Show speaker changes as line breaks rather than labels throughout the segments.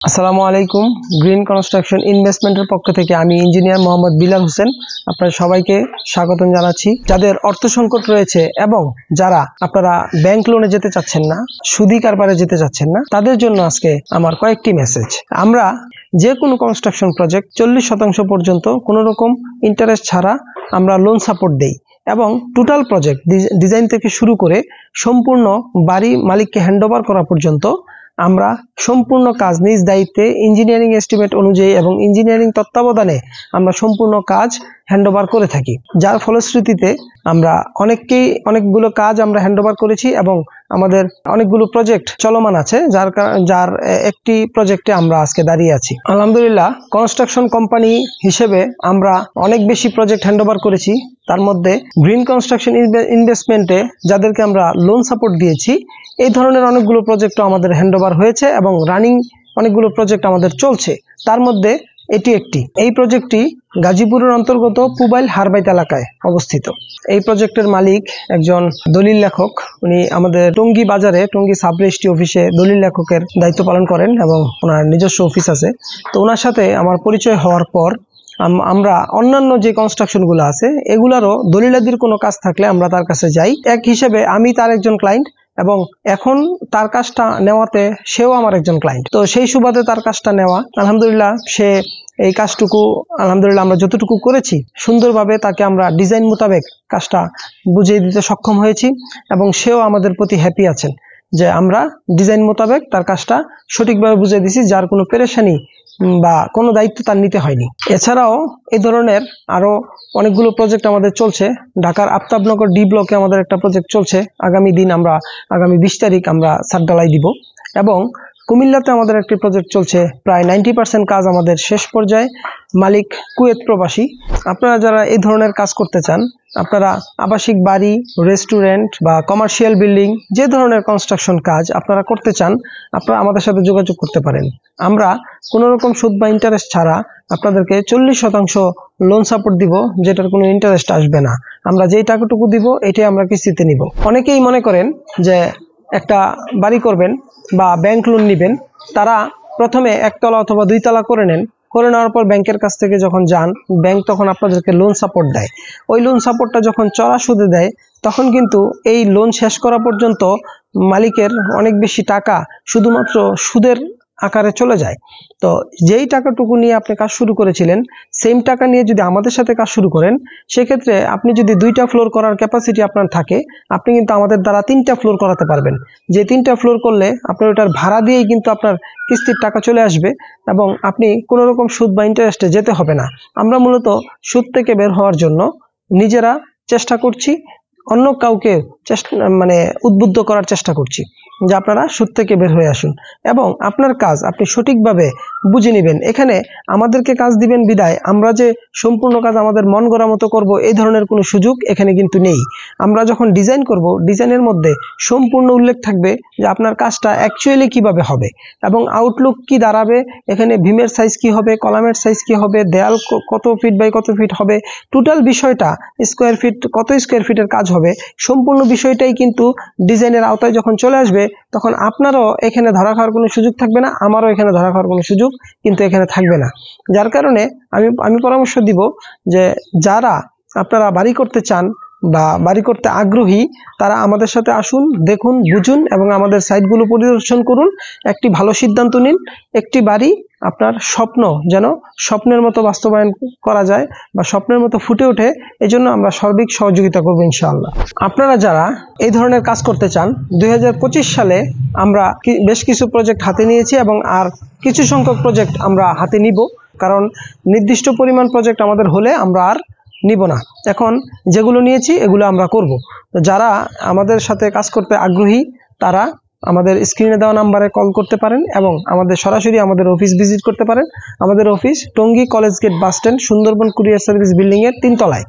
আসসালামু আলাইকুম। Green construction ইনভেস্টমেন্টের পক্ষ থেকে আমি ইঞ্জিনিয়ার মোহাম্মদ বিলাল হোসেন আপনাদের সবাইকে স্বাগতম জানাচ্ছি। যাদের অর্থ সংকট রয়েছে এবং যারা আপনারা ব্যাংক লোনে যেতে চাচ্ছেন না, সুদি কারবারে যেতে চাচ্ছেন না, তাদের জন্য আজকে আমার কয়েকটি মেসেজ। আমরা যে কোনো কনস্ট্রাকশন প্রজেক্ট 40% পর্যন্ত কোনো রকম ইন্টারেস্ট ছাড়া আমরা লোন সাপোর্ট দেই এবং টোটাল প্রজেক্ট ডিজাইন থেকে শুরু করে সম্পূর্ণ বাড়ি মালিককে হ্যান্ডওভার করা পর্যন্ত আমরা সম্পূর্ণ কাজ নিজ দায়িত্বে ইঞ্জিনিয়ারিং এস্টিমেট অনুযায়ী এবং ইঞ্জিনিয়ারিং তত্ত্বাবধানে আমরা সম্পূর্ণ কাজ হ্যান্ডওভার করে থাকি। যার ফলশ্রুতিতে আমরা অনেকগুলো কাজ আমরা হ্যান্ডওভার করেছি এবং আমাদের অনেকগুলো প্রজেক্ট চলমান আছে, যার একটি প্রজেক্টে আমরা আজকে দাঁড়িয়ে আছি। আলহামদুলিল্লাহ, কনস্ট্রাকশন কোম্পানি হিসেবে আমরা অনেক বেশি প্রজেক্ট হ্যান্ডওভার করেছি। তার মধ্যে গ্রিন কনস্ট্রাকশন ইনভেস্টমেন্টে যাদেরকে আমরা লোন সাপোর্ট দিয়েছি, এই ধরনের অনেকগুলো প্রজেক্টও আমাদের হ্যান্ডওভার হয়েছে এবং রানিং অনেকগুলো প্রজেক্ট আমাদের চলছে। তার মধ্যে এটি একটি। এই প্রজেক্টটি গাজীপুরের অন্তর্গত পুবাইল হারবাইত এলাকায় অবস্থিত। এই প্রজেক্টের মালিক একজন দলিল লেখক। উনি আমাদের টঙ্গী বাজারে টঙ্গী সাব রেজিস্ট্রি অফিসে দলিল লেখকের দায়িত্ব পালন করেন এবং ওনার নিজস্ব অফিস আছে। তো ওনার সাথে আমার পরিচয় হওয়ার পর আমরা অন্যান্য যে কনস্ট্রাকশনগুলো আছে এগুলারও দলিলাদির কোনো কাজ থাকলে আমরা তার কাছে যাই। এক হিসেবে আমি তার একজন ক্লায়েন্ট এবং এখন তার কাজটা নেওয়াতে সেও আমার একজন ক্লায়েন্ট। তো সেই সুবাদে তার কাজটা নেওয়া, আলহামদুলিল্লাহ সে এই কাজটুকু আলহামদুলিল্লাহ আমরা যতটুকু করেছি সুন্দরভাবে তাকে আমরা ডিজাইন মোতাবেক কাজটা বুঝিয়ে দিতে সক্ষম হয়েছি এবং সেও আমাদের প্রতি হ্যাপি আছেন যে আমরা ডিজাইন মোতাবেক তার কাজটা সঠিকভাবে বুঝিয়ে দিছি, যার কোনো পেরেশানি বা কোনো দায়িত্ব তার নিতে হয়নি। এছাড়াও এই ধরনের আরো অনেকগুলো প্রজেক্ট আমাদের চলছে। ঢাকার আফতাবনগর ডি ব্লকে আমাদের একটা প্রজেক্ট চলছে। আগামী 20 তারিখ আমরা ছাদ ঢালাই দিব এবং কুমিল্লাতে আমাদের একটি প্রজেক্ট চলছে। প্রায় 90% কাজ আমাদের শেষ পর্যায়ে। মালিক কুয়েত প্রবাসী। আপনারা যারা এই ধরনের কাজ করতে চান, আপনারা আবাসিক বাড়ি, রেস্টুরেন্ট বা কমার্শিয়াল বিল্ডিং, যে ধরনের কনস্ট্রাকশন কাজ আপনারা করতে চান, আপনারা আমাদের সাথে যোগাযোগ করতে পারেন। আমরা কোনো রকম সুদ বা ইন্টারেস্ট ছাড়া আপনাদেরকে 40% লোন সাপোর্ট দিব, যেটার কোনো ইন্টারেস্ট আসবে না। আমরা যেই টাকাটুকু দিব এটাই আমরা কিস্তিতে নিব। অনেকেই মনে করেন যে একটা বাড়ি করবেন বা ব্যাংক লোন নেবেন, তারা প্রথমে একতলা অথবা 2 তলা করে নেওয়ার পর ব্যাংকের কাছ থেকে যখন যান, ব্যাংক তখন আপনাদেরকে লোন সাপোর্ট দেয়। ওই লোন সাপোর্টটা যখন চড়া সুদে দেয়, তখন কিন্তু এই লোন শেষ করা পর্যন্ত মালিকের অনেক বেশি টাকা শুধুমাত্র সুদের আকারে চলে যায়। তো যেই টাকাটুকু নিয়ে আপনি কাজ শুরু করেছিলেন, সেম টাকা নিয়ে যদি আমাদের সাথে কাজ শুরু করেন, সেক্ষেত্রে আপনি যদি 2টা ফ্লোর করার ক্যাপাসিটি আপনার থাকে, আপনি কিন্তু আমাদের দ্বারা 3টা ফ্লোর করাতে পারবেন। যে 3টা ফ্লোর করলে আপনার ওটার ভাড়া দিয়েই কিন্তু আপনার কিস্তির টাকা চলে আসবে এবং আপনি কোনো রকম সুদ বা ইন্টারেস্টে যেতে হবে না। আমরা মূলত সুদ থেকে বের হওয়ার জন্য নিজেরা চেষ্টা করছি, অন্য কাউকে উদ্বুদ্ধ করার চেষ্টা করছি যে আপনারা সুদ থেকে বের হয়ে আসুন এবং আপনার কাজ আপনি সঠিকভাবে বুঝে নেবেন। এখানে আমাদেরকে কাজ দিবেন বিদায় আমরা যে সম্পূর্ণ কাজ আমাদের মন গড়া মতো করব, এই ধরনের কোনো সুযোগ এখানে কিন্তু নেই। আমরা যখন ডিজাইন করব, ডিজাইনের মধ্যে সম্পূর্ণ উল্লেখ থাকবে যে আপনার কাজটা অ্যাকচুয়ালি কিভাবে হবে এবং আউটলুক কি দাঁড়াবে, এখানে ভীমের সাইজ কি হবে, কলামের সাইজ কি হবে, দেয়াল কত ফিট বাই কত ফিট হবে, টোটাল বিষয়টা স্কোয়ার ফিট কত স্কোয়ার ফিটের কাজ হবে, সম্পূর্ণ বিষয়টাই কিন্তু ডিজাইনের আওতায় যখন চলে আসবে, তখন আপনারও এখানে ধরা খাওয়ার কোনো সুযোগ থাকবে না, আমারও এখানে ধরা খাওয়ার কোনো সুযোগ কিন্তু এখানে থাকবে না। যার কারণে আমি পরামর্শ দিব যে যারা আপনারা বাড়ি করতে চান বা বাড়ি করতে আগ্রহী, তারা আমাদের সাথে আসুন, দেখুন, বুঝুন এবং আমাদের সাইটগুলো পরিদর্শন করুন। একটি ভালো সিদ্ধান্ত নিন। একটি বাড়ি আপনার স্বপ্ন যেন স্বপ্নের মতো বাস্তবায়ন করা যায় বা স্বপ্নের মতো ফুটে ওঠে, এজন্য আমরা সার্বিক সহযোগিতা করব ইনশাআল্লাহ। আপনারা যারা এই ধরনের কাজ করতে চান, 2025 সালে আমরা বেশ কিছু প্রজেক্ট হাতে নিয়েছি এবং আর কিছু সংখ্যক প্রজেক্ট আমরা হাতে নিব, কারণ নির্দিষ্ট পরিমাণ প্রজেক্ট আমাদের হলে আমরা আর নিব না। এখন যেগুলো নিয়েছি এগুলো আমরা করব। তো যারা আমাদের সাথে কাজ করতে আগ্রহী, তারা আমাদের স্ক্রিনে দেওয়া নাম্বারে কল করতে পারেন এবং সরাসরি আমাদের অফিস ভিজিট করতে পারেন। আমাদের office Tongi college gate bus stand, Sundarban courier service building এর 3 তলায়।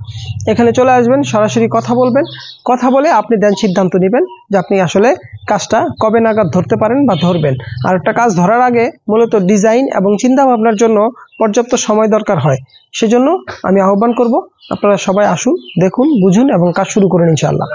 এখানে চলে আসবেন, সরাসরি কথা বলবেন। কথা বলে আপনি দেন সিদ্ধান্ত নেবেন যে আপনি আসলে কাজটা কবে নাগাদ ধরতে পারেন বা ধরবেন। আর একটা কাজ ধরার আগে মূলত ডিজাইন এবং চিন্তা ভাবনার জন্য পর্যাপ্ত সময় দরকার হয়। সেজন্য আমি আহ্বান করব আপনারা সবাই আসুন, দেখুন, বুঝুন এবং কাজ শুরু করুন ইনশাআল্লাহ।